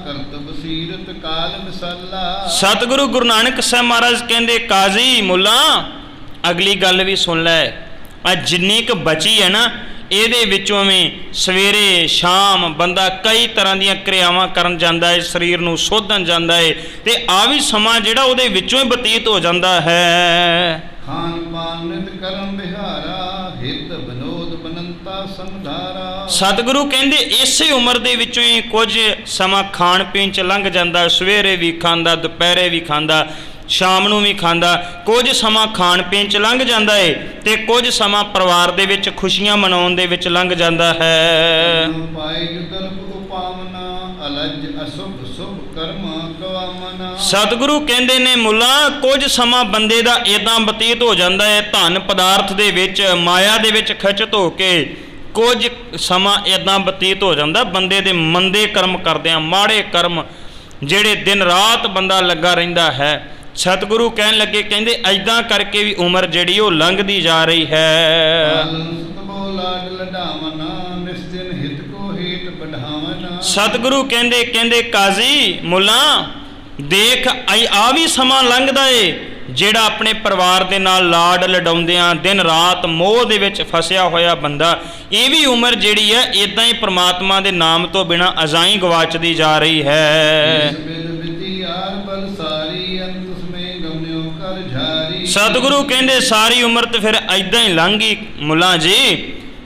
ਕਰਤ ਬਸੀਰਤ ਕਾਲ ਮਿਸਾਲਾ। ਸਤਿਗੁਰੂ ਗੁਰੂ ਨਾਨਕ ਸਾਹਿਬ ਮਹਾਰਾਜ ਕਹਿੰਦੇ ਕਾਜ਼ੀ ਮੁੱਲਾ ਅਗਲੀ ਗੱਲ ਵੀ ਸੁਣ ਲੈ, ਆ ਜਿੰਨੀ ਕੁ ਬਚੀ ਹੈ ਨਾ ਇਹਦੇ ਵਿੱਚੋਂ ਵੀ ਸਵੇਰੇ ਸ਼ਾਮ ਬੰਦਾ ਕਈ ਤਰ੍ਹਾਂ ਦੀਆਂ ਕਿਰਿਆਵਾਂ ਕਰਨ ਜਾਂਦਾ ਹੈ, ਸਰੀਰ ਨੂੰ ਸੋਧਣ ਜਾਂਦਾ ਹੈ ਤੇ ਆ ਵੀ ਸਮਾਂ ਜਿਹੜਾ ਉਹਦੇ ਵਿੱਚੋਂ ਹੀ ਬਤੀਤ ਹੋ ਜਾਂਦਾ ਹੈ। ਖਾਨ ਪਾਨ ਨਿਤ ਕਰਮ ਬਿਹਾਰਾ ਹਿਤ ਬਨੋਦ ਬਨੰਤਾ ਸੰਧਾਰਾ। ਸਤਿਗੁਰੂ ਕਹਿੰਦੇ ਇਸੇ ਉਮਰ ਦੇ ਵਿੱਚੋਂ ਹੀ ਕੁਝ ਸਮਾਂ ਖਾਣ ਪੀਣ 'ਚ ਲੰਘ ਜਾਂਦਾ, ਸਵੇਰੇ ਵੀ ਖਾਂਦਾ, ਦੁਪਹਿਰੇ ਵੀ ਖਾਂਦਾ, ਸ਼ਾਮ ਨੂੰ ਵੀ ਖਾਂਦਾ, ਕੁਝ ਸਮਾਂ ਖਾਣ ਪੀਣ 'ਚ ਲੰਘ ਜਾਂਦਾ ਹੈ ਤੇ ਕੁਝ ਸਮਾਂ ਪਰਿਵਾਰ ਦੇ ਵਿੱਚ ਖੁਸ਼ੀਆਂ ਮਨਾਉਣ ਦੇ ਵਿੱਚ ਲੰਘ ਜਾਂਦਾ ਹੈ। ਪਾਏ ਜੁਦਰ ਪਾਵਨਾ ਅਲਜ ਅਸੁਭ ਸੁਭ ਕਰਮ ਕਵਾਮਨਾ। ਸਤਿਗੁਰੂ ਕਹਿੰਦੇ ਨੇ ਮੁੱਲਾ, ਕੁਝ ਸਮਾਂ ਬੰਦੇ ਦਾ ਇਦਾਂ ਬਤੀਤ ਹੋ ਜਾਂਦਾ ਹੈ ਧਨ ਪਦਾਰਥ ਦੇ ਵਿੱਚ, ਮਾਇਆ ਦੇ ਵਿੱਚ ਖਿੱਚਤ ਹੋ ਕੇ ਕੁਝ ਸਮਾਂ ਇਦਾਂ ਬਤੀਤ ਹੋ ਜਾਂਦਾ ਬੰਦੇ ਦੇ ਮੰਦੇ ਕਰਮ ਕਰਦਿਆਂ, ਮਾੜੇ ਕਰਮ ਜਿਹੜੇ ਦਿਨ ਰਾਤ ਬੰਦਾ ਲੱਗਾ ਰਹਿੰਦਾ ਹੈ। ਸਤਿਗੁਰੂ ਕਹਿਣ ਲੱਗੇ, ਕਹਿੰਦੇ ਐਦਾਂ ਕਰਕੇ ਵੀ ਉਮਰ ਜਿਹੜੀ ਉਹ ਲੰਘਦੀ ਜਾ ਰਹੀ ਹੈ। ਸਤਿਗੁਰੂ ਕਹਿੰਦੇ ਕਾਜ਼ੀ ਮੁੱਲਾ, ਦੇਖ ਆ ਵੀ ਸਮਾਂ ਲੰਘਦਾ ਏ ਜਿਹੜਾ ਆਪਣੇ ਪਰਿਵਾਰ ਦੇ ਨਾਲ ਲਾਡ ਲਡਾਉਂਦਿਆਂ ਦਿਨ ਰਾਤ ਮੋਹ ਦੇ ਵਿੱਚ ਫਸਿਆ ਹੋਇਆ ਬੰਦਾ, ਇਹ ਵੀ ਉਮਰ ਜਿਹੜੀ ਹੈ ਇਦਾਂ ਹੀ ਪ੍ਰਮਾਤਮਾ ਦੇ ਨਾਮ ਤੋਂ ਬਿਨਾਂ ਅਜ਼ਾਈ ਗਵਾਚਦੀ ਜਾ ਰਹੀ ਹੈ। ਸਤਿਗੁਰੂ ਕਹਿੰਦੇ ਸਾਰੀ ਉਮਰ ਤੇ ਫਿਰ ਐਦਾਂ ਹੀ ਲੰਘ ਗਈ ਮੁੱਲਾ ਜੀ।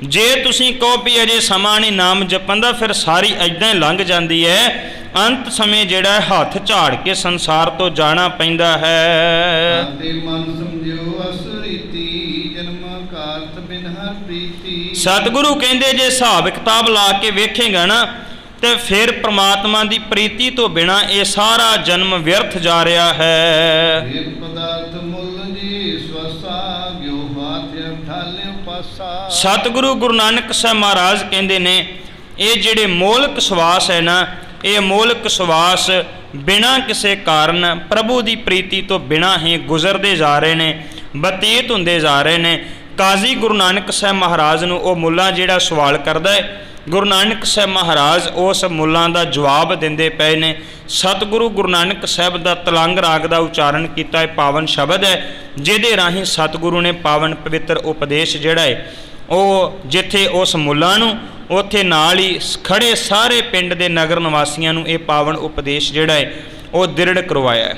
ਜੇ ਤੁਸੀਂ ਕਹੋ ਵੀ ਅਜੇ ਸਮਾਂ ਨਹੀਂ ਨਾਮ ਜਪਣ ਦਾ, ਫਿਰ ਸਾਰੀ ਐਦਾਂ ਹੀ ਲੰਘ ਜਾਂਦੀ ਹੈ। ਅੰਤ ਸਮੇਂ ਜਿਹੜਾ ਹੱਥ ਝਾੜ ਕੇ ਸੰਸਾਰ ਤੋਂ ਜਾਣਾ ਪੈਂਦਾ ਹੈ। ਸਤਿਗੁਰੂ ਕਹਿੰਦੇ ਜੇ ਹਿਸਾਬ ਕਿਤਾਬ ਲਾ ਕੇ ਵੇਖੇਗਾ ਨਾ ਤੇ ਫਿਰ ਪ੍ਰਮਾਤਮਾ ਦੀ ਪ੍ਰੀਤੀ ਤੋਂ ਬਿਨਾਂ ਇਹ ਸਾਰਾ ਜਨਮ ਵਿਅਰਥ ਜਾ ਰਿਹਾ ਹੈ। ਸਤਿਗੁਰੂ ਗੁਰੂ ਨਾਨਕ ਸਾਹਿਬ ਮਹਾਰਾਜ ਕਹਿੰਦੇ ਨੇ, ਇਹ ਜਿਹੜੇ ਮੋਲਕ ਸਵਾਸ ਹੈ ਨਾ, ਇਹ ਮੋਲਕ ਸਵਾਸ ਬਿਨਾਂ ਕਿਸੇ ਕਾਰਨ ਪ੍ਰਭੂ ਦੀ ਪ੍ਰੀਤੀ ਤੋਂ ਬਿਨਾਂ ਹੀ ਗੁਜ਼ਰਦੇ ਜਾ ਰਹੇ ਨੇ, ਬਤੀਤ ਹੁੰਦੇ ਜਾ ਰਹੇ ਨੇ। ਕਾਜ਼ੀ ਗੁਰੂ ਨਾਨਕ ਸਾਹਿਬ ਮਹਾਰਾਜ ਨੂੰ ਉਹ ਮੁੱਲਾ ਜਿਹੜਾ ਸਵਾਲ ਕਰਦਾ ਹੈ, ਗੁਰੂ ਨਾਨਕ ਸਾਹਿਬ ਮਹਾਰਾਜ ਉਸ ਮੁੱਲਾਂ ਦਾ ਜਵਾਬ ਦਿੰਦੇ ਪਏ ਨੇ। ਸਤਿਗੁਰੂ ਗੁਰੂ ਨਾਨਕ ਸਾਹਿਬ ਦਾ ਤਲੰਗ ਰਾਗ ਦਾ ਉਚਾਰਨ ਕੀਤਾ ਇਹ ਪਾਵਨ ਸ਼ਬਦ ਹੈ, ਜਿਹਦੇ ਰਾਹੀਂ ਸਤਿਗੁਰੂ ਨੇ ਪਾਵਨ ਪਵਿੱਤਰ ਉਪਦੇਸ਼ ਜਿਹੜਾ ਹੈ ਉਹ ਜਿੱਥੇ ਉਸ ਮੁੱਲਾਂ ਨੂੰ, ਉੱਥੇ ਨਾਲ ਹੀ ਖੜੇ ਸਾਰੇ ਪਿੰਡ ਦੇ ਨਗਰ ਨਿਵਾਸੀਆਂ ਨੂੰ ਇਹ ਪਾਵਨ ਉਪਦੇਸ਼ ਜਿਹੜਾ ਹੈ ਉਹ ਦ੍ਰਿੜ ਕਰਵਾਇਆ ਹੈ।